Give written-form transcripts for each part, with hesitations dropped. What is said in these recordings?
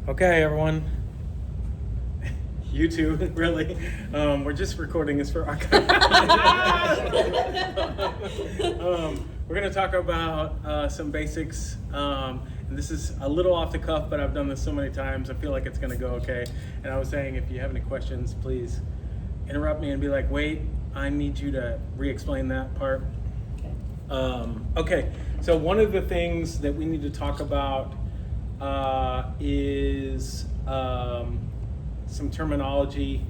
Okay, everyone. You too, really. We're just recording this for archive. We're going to talk about some basics. And this is a little off the cuff, but I've done this so many times. I feel like it's going to go okay. And I was saying, if you have any questions, please interrupt me and be like, wait, I need you to re-explain that part. Okay, so one of the things that we need to talk about is some terminology.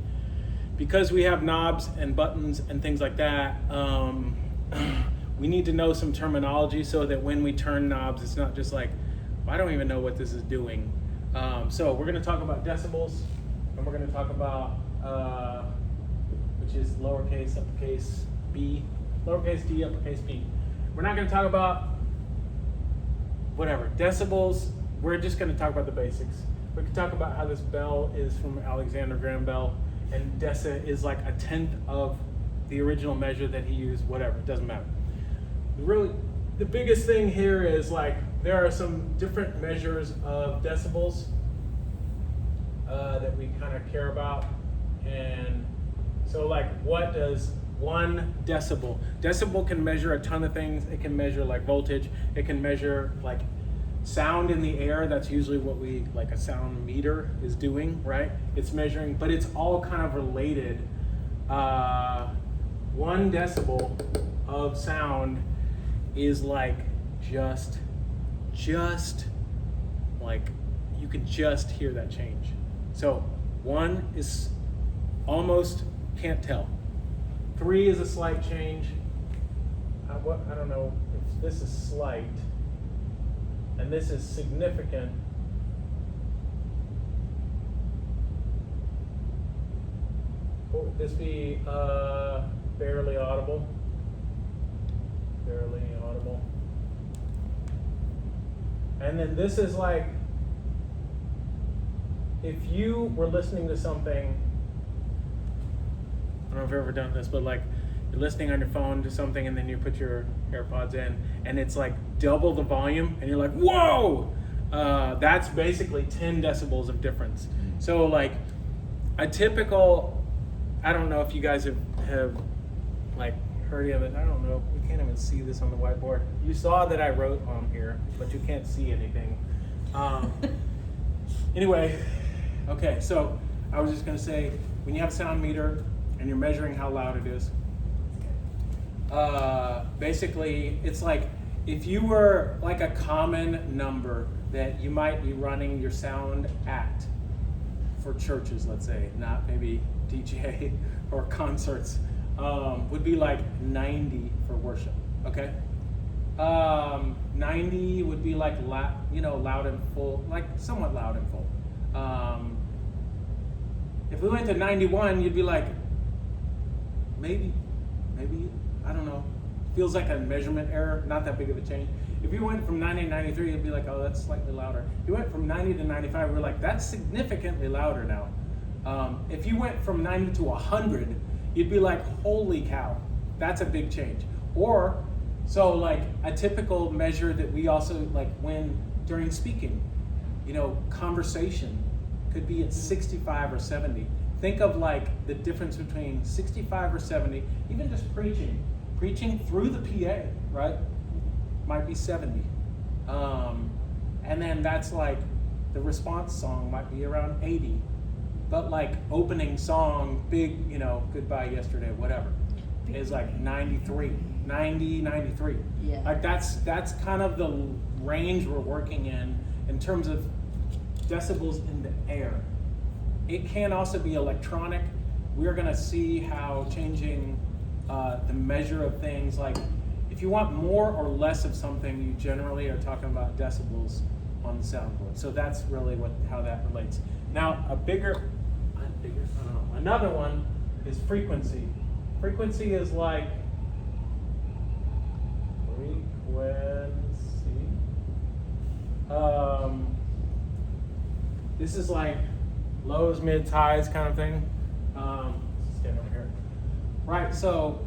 Because we have knobs and buttons and things like that, we need to know some terminology so that when we turn knobs, it's not just like, well, I don't even know what this is doing. So we're going to talk about decibels, and we're going to talk about, which is lowercase, uppercase b, lowercase d, uppercase b. We're not going to talk about whatever, decibels. We're just going to talk about the basics. We can talk about how this bell is from Alexander Graham Bell, and deci is like a tenth of the original measure that he used, whatever, it doesn't matter. Really, the biggest thing here is like, there are some different measures of decibels that we kind of care about. And so like, what does 1 decibel? Decibel can measure a ton of things. It can measure like voltage. It can measure like sound in the air. That's usually what we, like a sound meter is doing, right? It's measuring, but it's all kind of related. 1 decibel of sound is like just like, you can just hear that change. So 1 is almost can't tell. 3 is a slight change. I don't know if this is slight. And this is significant. What would this be? Barely audible. Barely audible. And then this is like, if you were listening to something, I don't know if you've ever done this, but like, you're listening on your phone to something and then you put your AirPods in and it's like double the volume and you're like, whoa! That's basically 10 decibels of difference. So like a typical, I don't know if you guys have like heard of it. I don't know. We can't even see this on the whiteboard. You saw that I wrote on here, but you can't see anything. Anyway, okay, so I was just gonna say, when you have a sound meter and you're measuring how loud it is, basically, it's like if you were like a common number that you might be running your sound at for churches, let's say, not maybe DJ or concerts, would be like 90 for worship, okay? 90 would be like loud and full, like somewhat loud and full. If we went to 91, you'd be like, maybe, I don't know, feels like a measurement error, not that big of a change. If you went from 90 to 93, you'd be like, oh, that's slightly louder. If you went from 90 to 95, we're like, that's significantly louder now. If you went from 90 to 100, you'd be like, holy cow, that's a big change. Or, so like a typical measure that we also like when during speaking, conversation could be at 65 or 70. Think of like the difference between 65 or 70, even just preaching through the PA, right? Might be 70. And then that's like the response song might be around 80. But like opening song, big, goodbye yesterday, whatever, is like 93, 90, 93. Yeah. Like that's kind of the range we're working in terms of decibels in the air. It can also be electronic. We're gonna see how changing the measure of things, like if you want more or less of something, you generally are talking about decibels on the soundboard. So that's really how that relates. Now another one is frequency. Frequency is like this is like lows, mids, highs kind of thing. Stand over here. Right, so,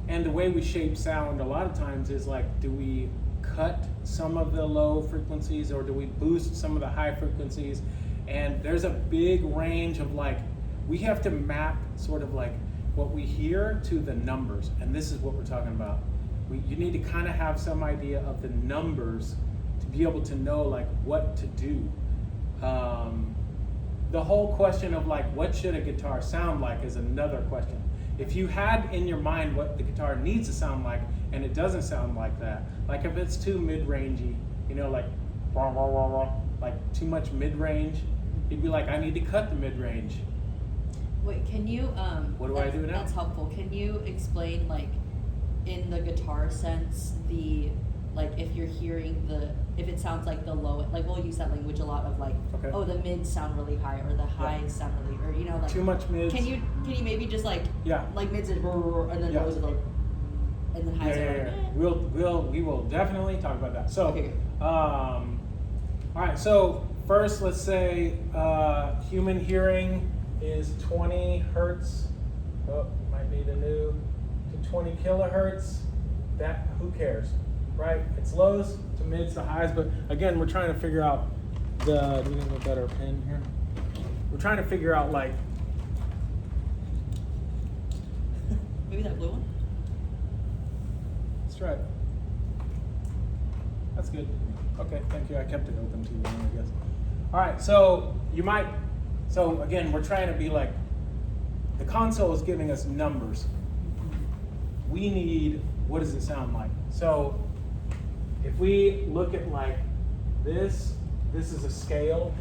and the way we shape sound a lot of times is like, do we cut some of the low frequencies, or do we boost some of the high frequencies? And there's a big range of like, we have to map sort of like what we hear to the numbers, and this is what we're talking about. You need to kind of have some idea of the numbers to be able to know like what to do. The whole question of like, what should a guitar sound like is another question. If you had in your mind what the guitar needs to sound like, and it doesn't sound like that, like if it's too mid-rangey, you know, like wah, wah, wah, wah, like too much mid-range, you'd be like, I need to cut the mid-range. Wait, can you, what do I do now? That's helpful. Can you explain, like, in the guitar sense, like, if you're hearing if it sounds like the low, like, we'll use that language a lot of, like, okay, oh, the mids sound really high, or the highs sound really, or, you know, like. Too much mids. Can you maybe just, like, like, mids and then lows are like, and then highs are like, we will definitely talk about that. So, okay. All right, so first, let's say human hearing is 20 hertz. Oh, might need a new to 20 kilohertz. That, who cares, right? It's lows to mids to highs, but again, we're trying to figure out do we have a better pen here? We're trying to figure out like maybe that blue one. Let's try it. That's good. Okay, thank you. I kept it open too long, I guess. All right, so again, we're trying to be like, the console is giving us numbers. We need, what does it sound like? So if we look at like this is a scale,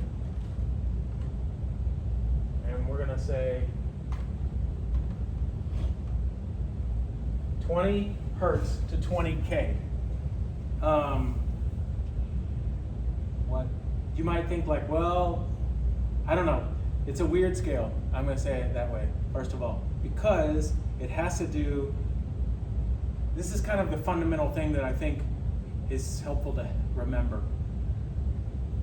and we're gonna say 20 hertz to 20K. What you might think like, well, I don't know. It's a weird scale. I'm going to say it that way, first of all, because it has to do, this is kind of the fundamental thing that I think is helpful to remember.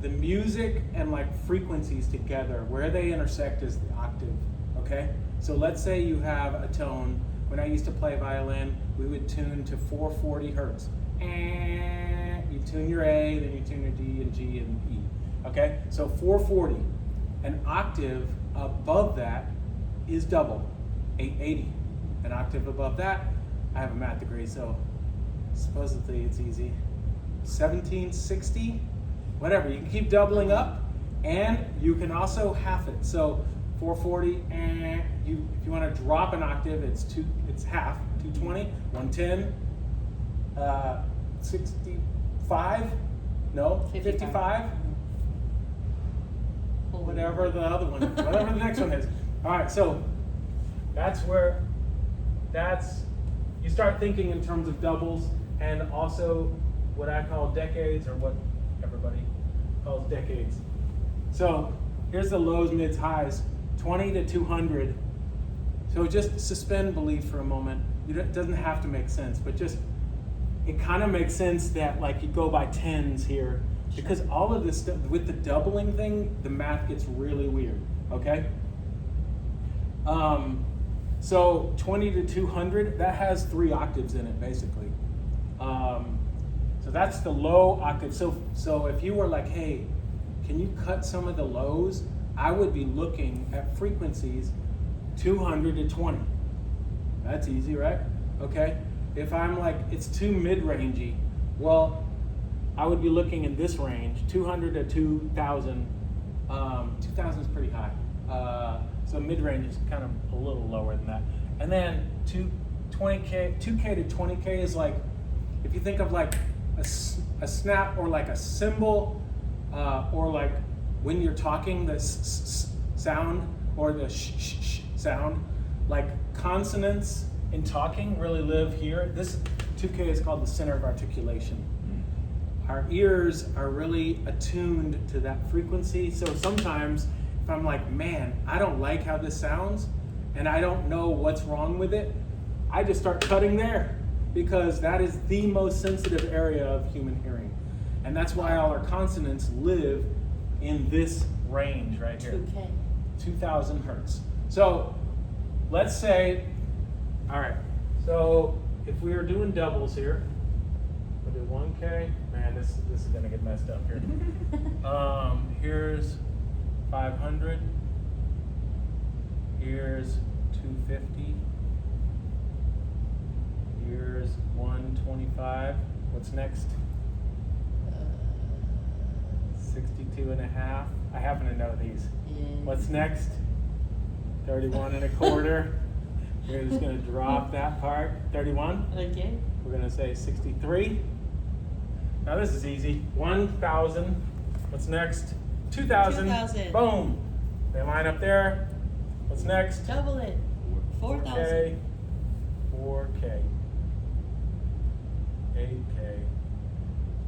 The music and like frequencies together, where they intersect is the octave, okay? So let's say you have a tone. When I used to play violin, we would tune to 440 hertz. You tune your A, then you tune your D and G and E. Okay, so 440. An octave above that is double, 880. An octave above that, I have a math degree, so supposedly it's easy. 1760, whatever. You can keep doubling up, and you can also half it. So 440, and if you want to drop an octave, it's half, 220, 110, 65, no, 55. Whatever the other one is, whatever the next one is. All right, so you start thinking in terms of doubles, and also what I call decades, or what everybody calls decades. So here's the lows, mids, highs, 20 to 200. So just suspend belief for a moment. It doesn't have to make sense, but just, it kind of makes sense that like you go by tens here, because all of this stuff, with the doubling thing, the math gets really weird, okay? So 20 to 200, that has 3 octaves in it, basically. So that's the low octave. So if you were like, hey, can you cut some of the lows? I would be looking at frequencies 200 to 20. That's easy, right? Okay. If I'm like, it's too mid-rangey, well, I would be looking in this range, 200 to 2,000. 2,000 is pretty high. So mid-range is kind of a little lower than that. And then 2K to 20K is like, if you think of like a snap or like a cymbal, or like when you're talking, the sound or the sh sound, like consonants in talking really live here. This 2K is called the center of articulation. Our ears are really attuned to that frequency. So sometimes if I'm like, man, I don't like how this sounds and I don't know what's wrong with it, I just start cutting there, because that is the most sensitive area of human hearing. And that's why all our consonants live in this range right here. 2K. 2,000 hertz. So let's say, all right, so if we were doing doubles here, we'll do 1K, Man, this is gonna get messed up here. Here's 500. Here's 250. Here's 125. What's next? 62 and a half. I happen to know these. What's next? 31 and a quarter. We're just gonna drop that part. 31. Okay. We're gonna say 63. Now this is easy. 1,000. What's next? 2,000. 2,000. Boom. They line up there. What's next? Double it. 4,000. 4K. 8K.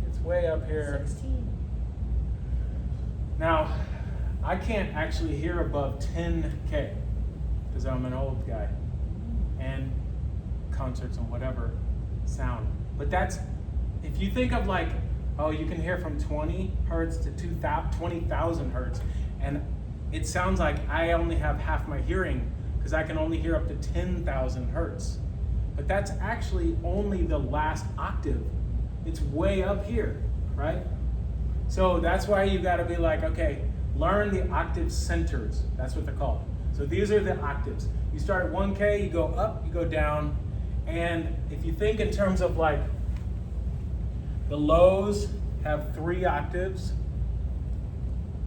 It's way up here. 16. Now, I can't actually hear above 10K because I'm an old guy and concerts and whatever sound. But that's, if you think of like, oh, you can hear from 20 hertz to 20,000 hertz, and it sounds like I only have half my hearing because I can only hear up to 10,000 hertz. But that's actually only the last octave. It's way up here, right? So that's why you gotta be like, okay, learn the octave centers. That's what they're called. So these are the octaves. You start at 1K, you go up, you go down. And if you think in terms of like, the lows have 3 octaves.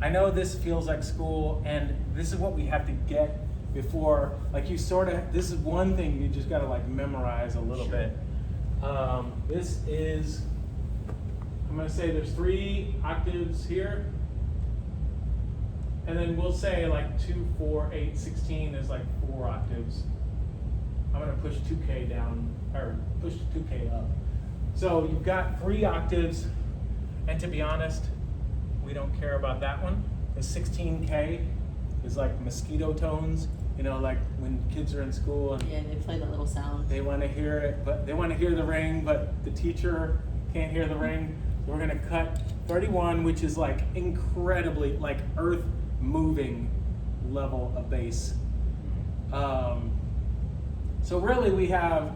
I know this feels like school, and this is what we have to get before, like you sort of, this is one thing you just gotta like memorize a little bit. This is, I'm gonna say there's 3 octaves here. And then we'll say like 2, 4, 8, 16 is like 4 octaves. I'm gonna push 2K down, or push 2K up. So you've got 3 octaves, and to be honest, we don't care about that one. The 16K is like mosquito tones, you know, like when kids are in school and Yeah, they play that little sound. they want to hear it, but they want to hear the ring, but the teacher can't hear the ring. So we're gonna cut 31, which is like incredibly like earth moving level of bass. So really we have,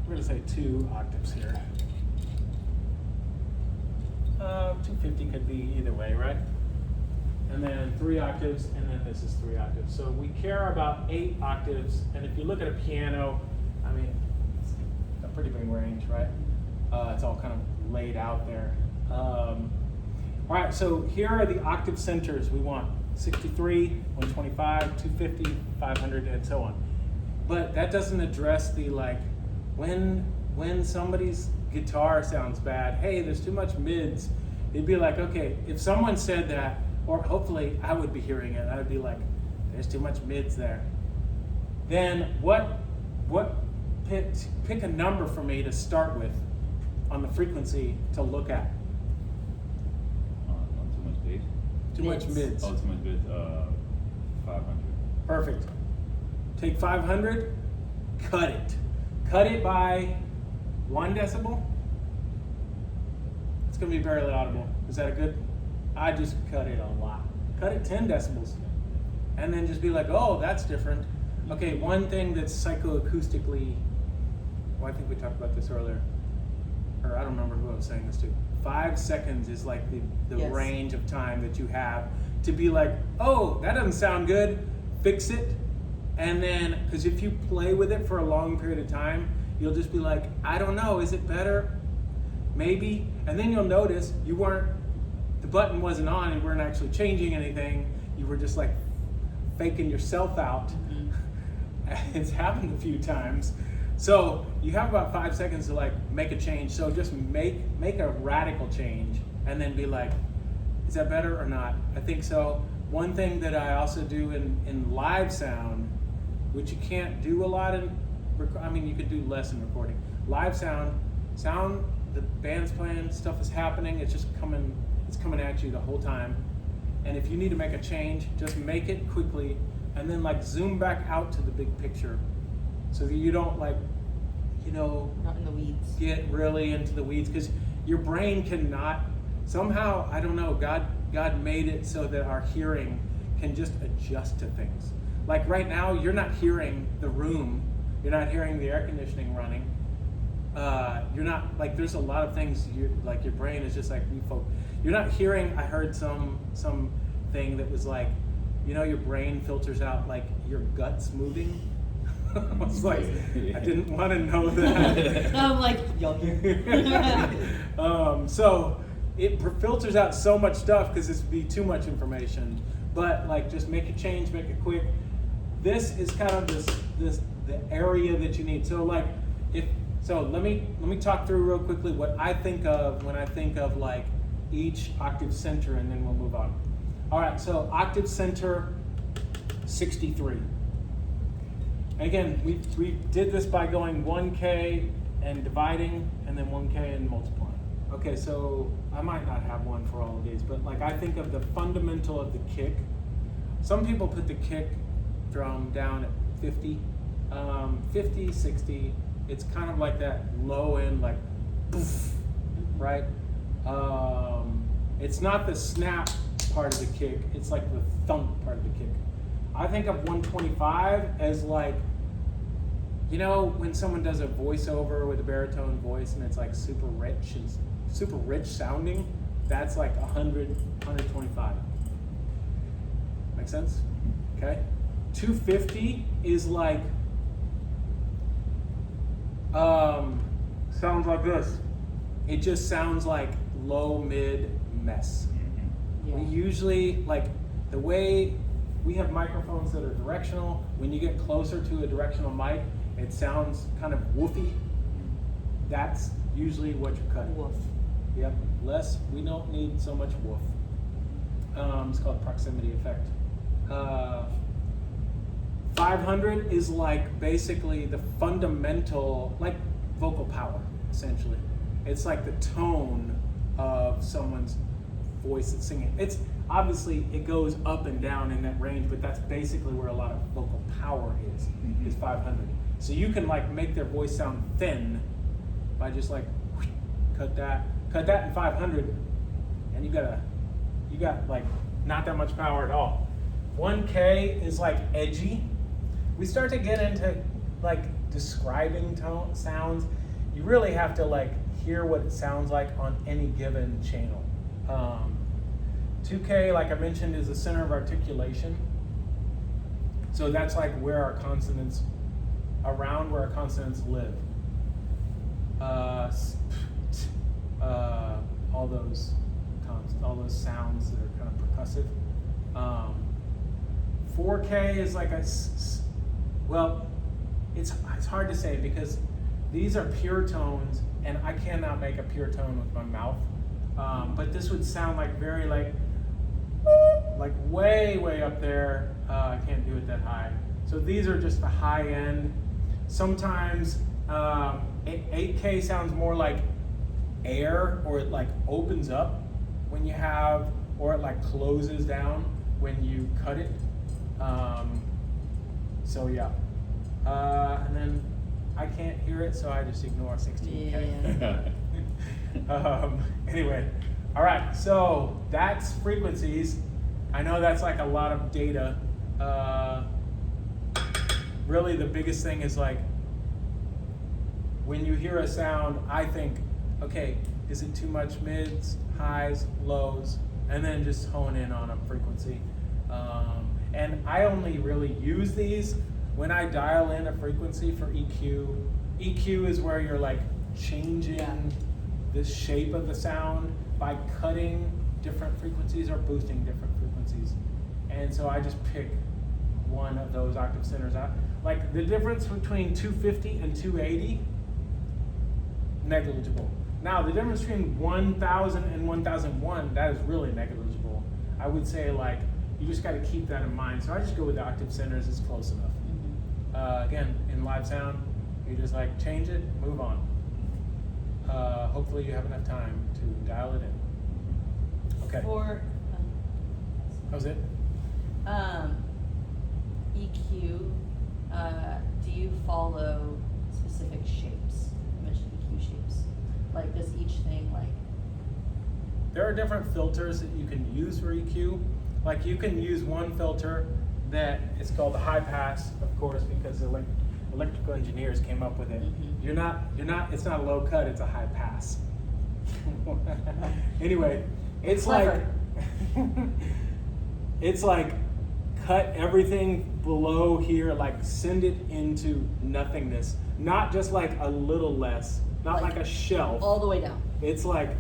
we're gonna say 2 octaves here. 250 could be either way, right? And then 3 octaves, and then this is 3 octaves. So we care about 8 octaves, and if you look at a piano, I mean, it's a pretty big range, right? It's all kind of laid out there. All right, so here are the octave centers we want. 63, 125, 250, 500, and so on. But that doesn't address the like, when somebody's guitar sounds bad, hey, there's too much mids. It'd be like, okay, if someone said that, or hopefully I would be hearing it, I would be like, there's too much mids there. Then pick a number for me to start with on the frequency to look at. Not too much bass. Too much mids. Oh, too much bass. 500. Perfect. Take 500, cut it. Cut it by 1 decibel. It's gonna be barely audible. Is that a good? I just cut it a lot. Cut it 10 decibels. And then just be like, oh, that's different. Okay, one thing that's psychoacoustically, well, I think we talked about this earlier, or I don't remember who I was saying this to. 5 seconds is like the Yes. range of time that you have to be like, oh, that doesn't sound good, fix it. And then, because if you play with it for a long period of time, you'll just be like, I don't know, is it better? Maybe. And then you'll notice the button wasn't on and weren't actually changing anything. You were just like faking yourself out. Mm-hmm. It's happened a few times. So you have about 5 seconds to like make a change. So just make a radical change and then be like, is that better or not? I think so. One thing that I also do in live sound, which you can't do a lot in, I mean, you could do less in recording. Live sound, the band's playing, stuff is happening, it's coming at you the whole time. And if you need to make a change, just make it quickly and then like zoom back out to the big picture so that you don't like, Not in the weeds. get really into the weeds, because your brain cannot, somehow, I don't know, God made it so that our hearing can just adjust to things. Like right now, you're not hearing the room, you're not hearing the air conditioning running, you're not like there's a lot of things you like your brain is just like you're not hearing. I heard some thing that was like, you know, your brain filters out like your guts moving. I was like, I didn't want to know that. I'm like, y'all here. So it filters out so much stuff because this would be too much information. But like, just make a change, make it quick. This is kind of the area that you need. So like, let me talk through real quickly what I think of when I think of like each octave center, and then we'll move on. All right, so octave center 63. Again, we did this by going 1K and dividing, and then 1K and multiplying. Okay, so I might not have one for all of these, but like I think of the fundamental of the kick. Some people put the kick drum down at 50, 50, 60. It's kind of like that low end, like poof, right? It's not the snap part of the kick. It's like the thump part of the kick. I think of 125 as like, you know, when someone does a voiceover with a baritone voice and it's like super rich and super rich sounding, that's like 100, 125. Make sense? Okay. 250 is like, sounds like this. It just sounds like low, mid, mess. Yeah. We usually, like, the way we have microphones that are directional, when you get closer to a directional mic, it sounds kind of woofy. That's usually what you're cutting. Woof. Yep, we don't need so much woof. It's called proximity effect. 500 is like basically the fundamental, like vocal power, essentially. It's like the tone of someone's voice that's singing. It's obviously, it goes up and down in that range, but that's basically where a lot of vocal power is 500. So you can like make their voice sound thin by just like cut that in 500, and you got like not that much power at all. 1K is like edgy. We start to get into like describing sounds. You really have to like hear what it sounds like on any given channel. 2K, like I mentioned, is the center of articulation. So that's like where our consonants, around where our consonants live. All those sounds that are kind of percussive. 4K is like well, it's hard to say because these are pure tones, and I cannot make a pure tone with my mouth. But this would sound like very like way up there. I can't do it that high. So these are just the high end. Sometimes 8K sounds more like air, or it like opens up when you have, or it like closes down when you cut it. So yeah. And then I can't hear it, so I just ignore 16K. Yeah. Anyway, all right, so that's frequencies. I know that's like a lot of data. Really the biggest thing is like, when you hear a sound, I think, okay, is it too much mids, highs, lows, and then just hone in on a frequency. And I only really use these when I dial in a frequency for EQ. EQ is where you're like changing the shape of the sound by cutting different frequencies or boosting different frequencies. And so I just pick one of those octave centers out. Like the difference between 250 and 280, negligible. Now the difference between 1000 and 1001, that is really negligible. I would say like, you just got to keep that in mind. So I just go with the octave centers, it's close enough. Again, in live sound, you just like change it, move on. Hopefully you have enough time to dial it in. Okay. For How's it? EQ, do you follow specific shapes? You mentioned EQ shapes. Like, does each thing like? There are different filters that you can use for EQ. Like you can use one filter that is called the high pass, of course, because electrical engineers came up with it. Mhm. You're not, it's not a low cut, it's a high pass. Anyway, it's Clever. like, it's like cut everything below here, like send it into nothingness. Not just like a little less, not like a shelf. All the way down. It's like,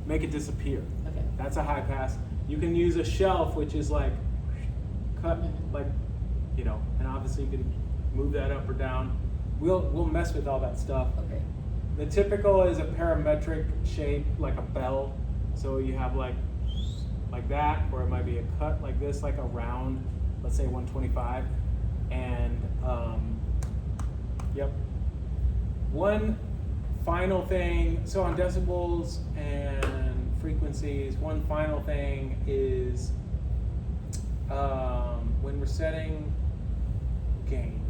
make it disappear. Okay. That's a high pass. You can use a shelf, which is like cut, Mhm. like, you know, and obviously you can move that up or down. We'll mess with all that stuff. Okay. The typical is a parametric shape, like a bell. So you have like that, or it might be a cut like this, like a round, let's say 125. And yep. One final thing, so on decibels and frequencies, one final thing is when we're setting gain.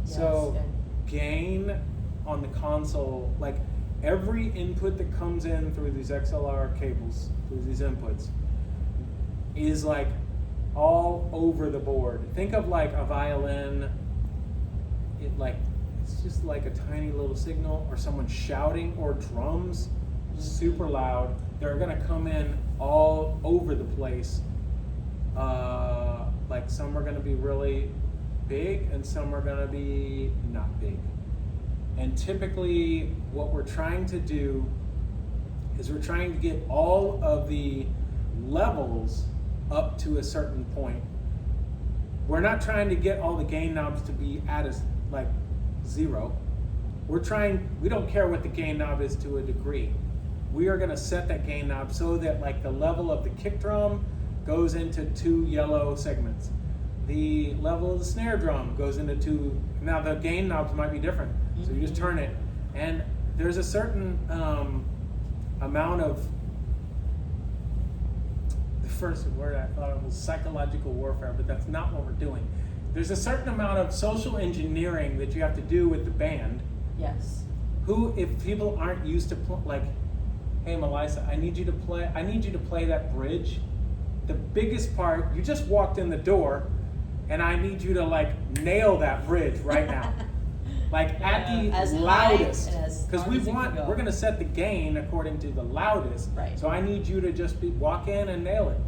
So Yes, gain on the console, like every input that comes in through these XLR cables, through these inputs, is like all over the board. Think of like a violin, it's just like a tiny little signal, or someone shouting, or drums, super loud. They're gonna come in all over the place. Like some are gonna be really big and some are gonna be not big. And typically what we're trying to do is we're trying to get all of the levels up to a certain point. We're not trying to get all the gain knobs to be at a like 0. We don't care what the gain knob is to a degree. We are gonna set that gain knob so that like the level of the kick drum goes into 2 yellow segments. The level of the snare drum goes into 2. Now the gain knobs might be different, so you just turn it, and there's a certain amount of, the first word I thought of was psychological warfare, but that's not what we're doing. There's a certain amount of social engineering that you have to do with the band. Yes. Who, if people aren't used to like, hey Melissa, I need you to play that bridge. The biggest part, you just walked in the door, and I need you to like nail that bridge right now. Like at the As high loudest, and as because hard as you can go. we're gonna set the gain according to the loudest. Right. So I need you to just walk in and nail it,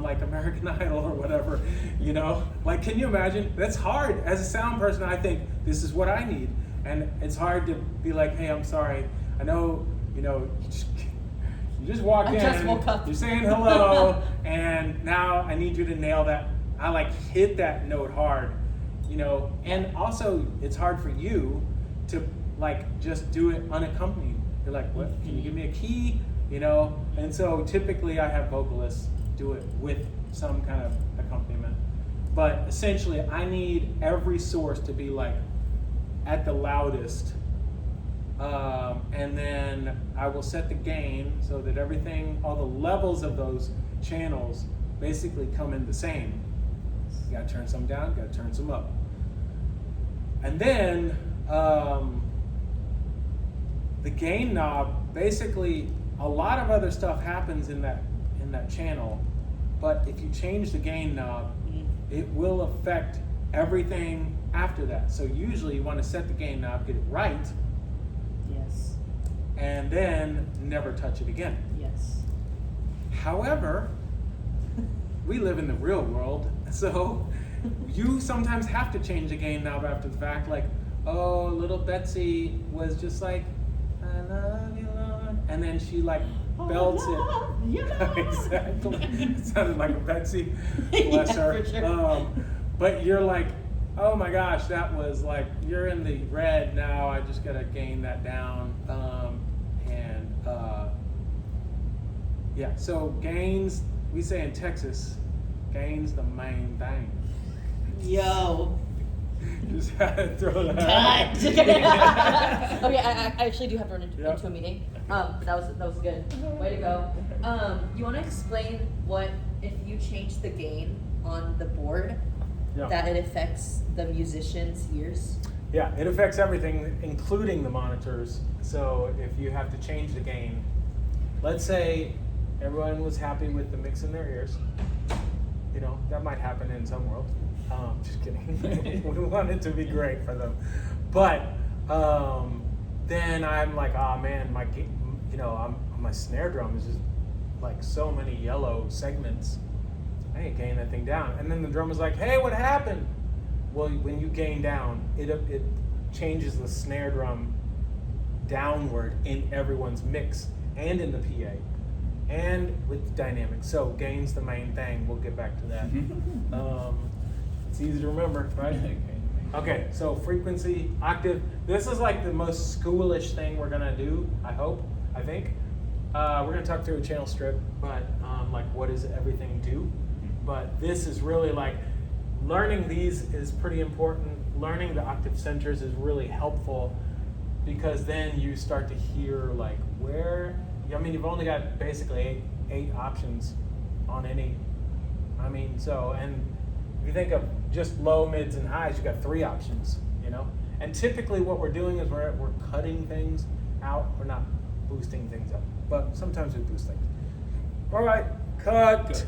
like American Idol or whatever, you know. Like, can you imagine? That's hard. As a sound person, I think this is what I need, and it's hard to be like, hey, I'm sorry. I know, you know. You just walk in. I just woke up. You're saying hello, and now I need you to nail that. I like hit that note hard. You know, and also it's hard for you to like just do it unaccompanied. You're like, what? Can you give me a key? You know, and so typically I have vocalists do it with some kind of accompaniment. But essentially, I need every source to be like at the loudest, and then I will set the gain so that everything, all the levels of those channels, basically come in the same. You gotta turn some down, gotta turn some up. And then the gain knob, basically a lot of other stuff happens in that channel, but if you change the gain knob, it will affect everything after that. So usually you want to set the gain knob, get it right, Yes. and then never touch it again. Yes. However, we live in the real world, so you sometimes have to change the gain knob after the fact. Like, oh, little Betsy was just like, I love you, Lord, and then she like belts it. Exactly. It sounded like a Betsy. Bless Yeah, her. for sure. But you're like, oh my gosh, that was like, you're in the red now. I just gotta gain that down. Yeah. So gains, we say in Texas, gains the main thing. Yo. Just had to throw that. Cut. Okay, I actually do have to run into Yep. a meeting. But that was good. Way to go. You want to explain what if you change the gain on the board, Yeah. that it affects the musician's ears? Yeah, it affects everything, including the monitors. So if you have to change the gain, let's say everyone was happy with the mix in their ears, that might happen in some worlds. Just kidding. We want it to be great for them, but then I'm like, oh man, my snare drum is just like so many yellow segments. I ain't gain that thing down. And then the drummer's like, hey, what happened? Well, when you gain down, it changes the snare drum downward in everyone's mix and in the PA and with dynamics. So gain's the main thing. We'll get back to that. It's easy to remember, right? Okay, so frequency, octave. This is like the most schoolish thing we're gonna do, I think. We're gonna talk through a channel strip, but like what does everything do? But this is really like, learning these is pretty important. Learning the octave centers is really helpful because then you start to hear like you've only got basically eight options on any, and if you think of just low, mids, and highs, you got 3 options, And typically what we're doing is we're cutting things out, we're not boosting things up, but sometimes we boost things. All right, cut.